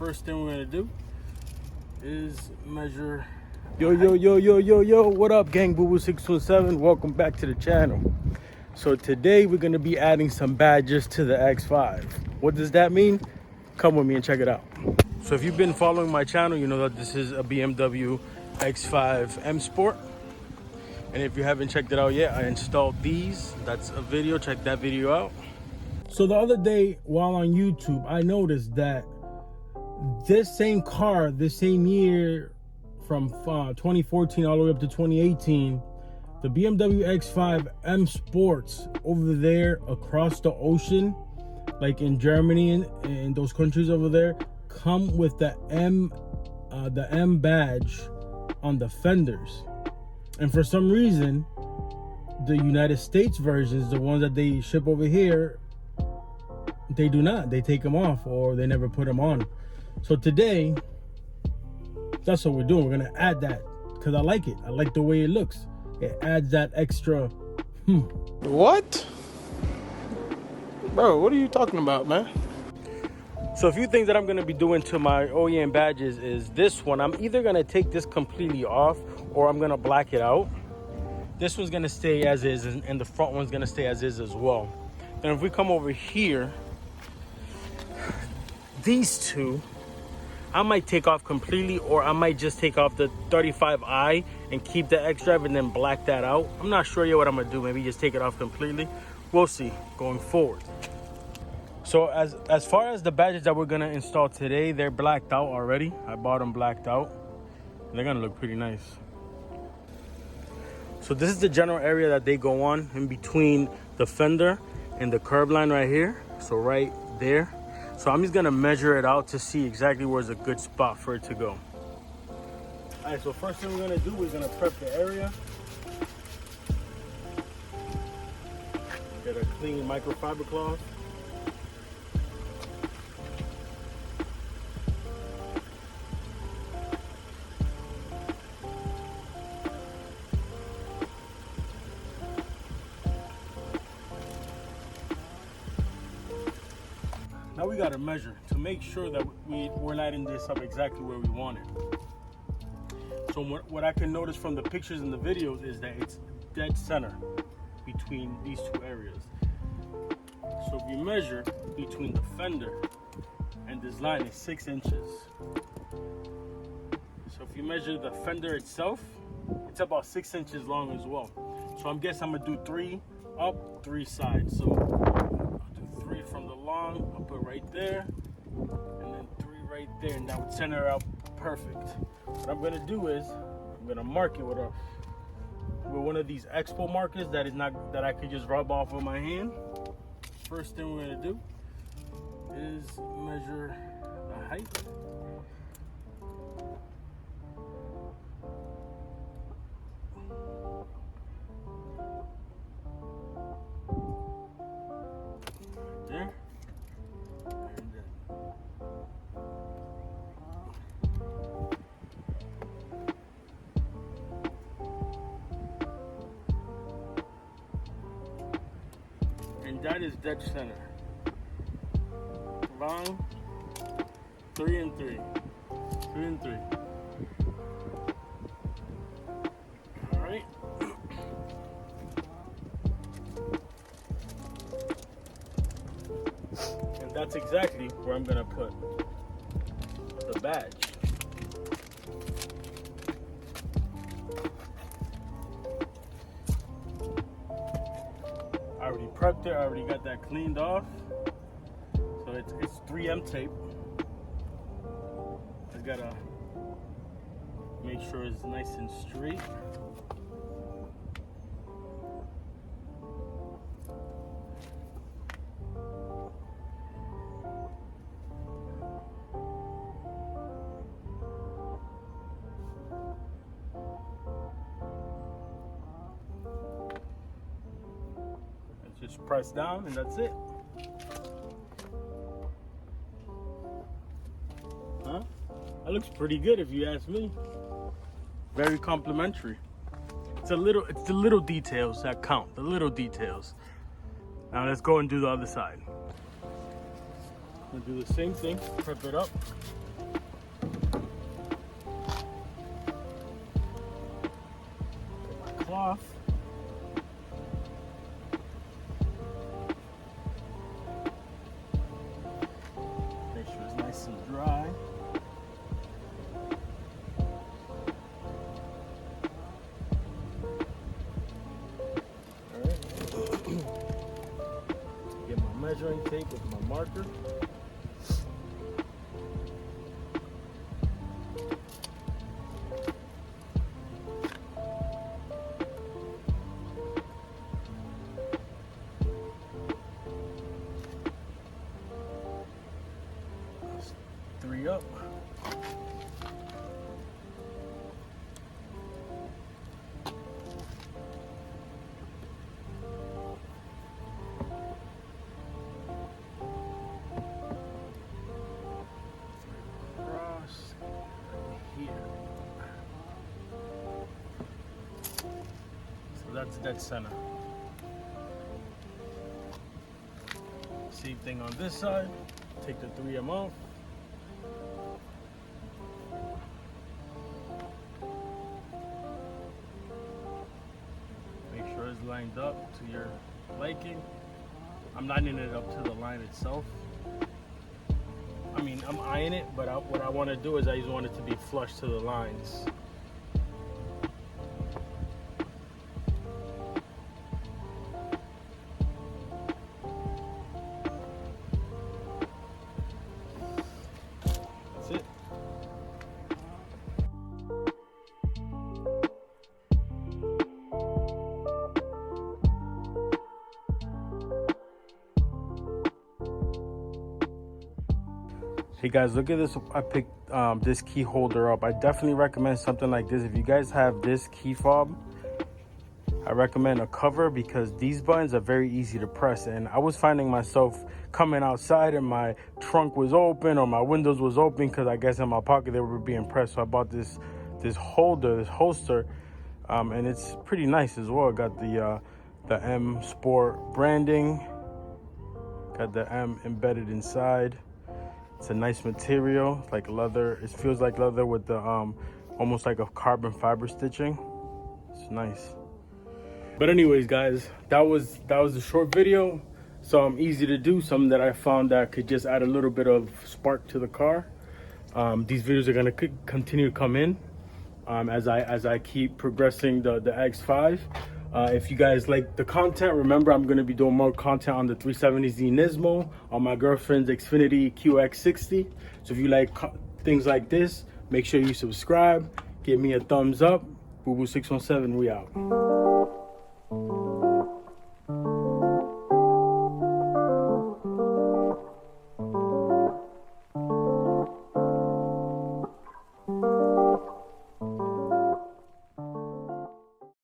first thing we're gonna do is measure. Yo, what up, gang? Boo Boo 617. Welcome back to the channel. So today we're gonna be adding some badges to the X5. What does that mean? Come with me and check it out. So if you've been following my channel, you know that this is a BMW X5 M Sport. And if you haven't checked it out yet, I installed these. That's a video, check that video out. So the other day while on YouTube, I noticed that this same car, this same year, from 2014 all the way up to 2018, the BMW X5 M Sports over there across the ocean, like in Germany and in those countries over there, come with the M badge on the fenders. And for some reason, the United States versions, the ones that they ship over here, they do not. They take them off or they never put them on. So today, that's what we're doing. We're gonna add that because I like it. I like the way it looks. It adds that extra. What? Bro, what are you talking about, man? So a few things that I'm gonna be doing to my OEM badges is this one. I'm either gonna take this completely off or I'm gonna black it out. This one's gonna stay as is, and the front one's gonna stay as is as well. Then if we come over here, these two, I might take off completely, or I might just take off the 35i and keep the X-Drive and then black that out. I'm not sure yet what I'm gonna do. Maybe just take it off completely. We'll see going forward. So as far as the badges that we're gonna install today, they're blacked out already. I bought them blacked out. They're gonna look pretty nice. So this is the general area that they go on in between the fender and the curb line right here. So right there. So I'm just gonna measure it out to see exactly where's a good spot for it to go. All right, so first thing we're gonna do, we're gonna prep the area. Get a clean microfiber cloth. Now we gotta measure to make sure that we're lighting this up exactly where we want it. So what I can notice from the pictures and the videos is that it's dead center between these two areas. So if you measure between the fender and this line is 6 inches. So if you measure the fender itself, it's about 6 inches long as well. So I'm guessing I'm gonna do 3 up, 3 sides. So I'll do 3 from the long, I'll put right there, and then 3 right there, and that would center out perfect. What I'm gonna do is I'm gonna mark it with one of these Expo markers that I could just rub off with my hand. First thing we're gonna do is measure the height. There. And that is dead center. Long, 3 and 3. 3 and 3. Alright. And that's exactly where I'm gonna put the badge. I already prepped it, I already got that cleaned off. So it's 3M tape. I gotta make sure it's nice and straight. Just press down and that's it. Huh? That looks pretty good if you ask me. Very complimentary. It's the little details that count, the little details. Now let's go and do the other side. I'm gonna do the same thing, prep it up. off. Make sure it's nice and dry. Alright. Get my measuring tape with my marker. Three up. Across here. So that's dead center. Same thing on this side. Take the 3M off. Make sure it's lined up to your liking. I'm lining it up to the line itself. I mean, I'm eyeing it, but what I want to do is I just want it to be flush to the lines. That's it. Hey guys, look at this. I picked this key holder up. I definitely recommend something like this. If you guys have this key fob, I recommend a cover because these buttons are very easy to press. And I was finding myself coming outside and my trunk was open or my windows was open because I guess in my pocket they were being pressed. So I bought this holster, and it's pretty nice as well. Got the M Sport branding, got the M embedded inside. It's a nice material, like leather. It feels like leather with the almost like a carbon fiber stitching. It's nice. But anyways, guys, that was a short video. So easy to do, something that I found that could just add a little bit of spark to the car. These videos are gonna continue to come in as I keep progressing the X5. If you guys like the content, remember I'm going to be doing more content on the 370Z Nismo, on my girlfriend's Xfinity QX60. So if you like things like this, make sure you subscribe, give me a thumbs up. Boo Boo 617, we out.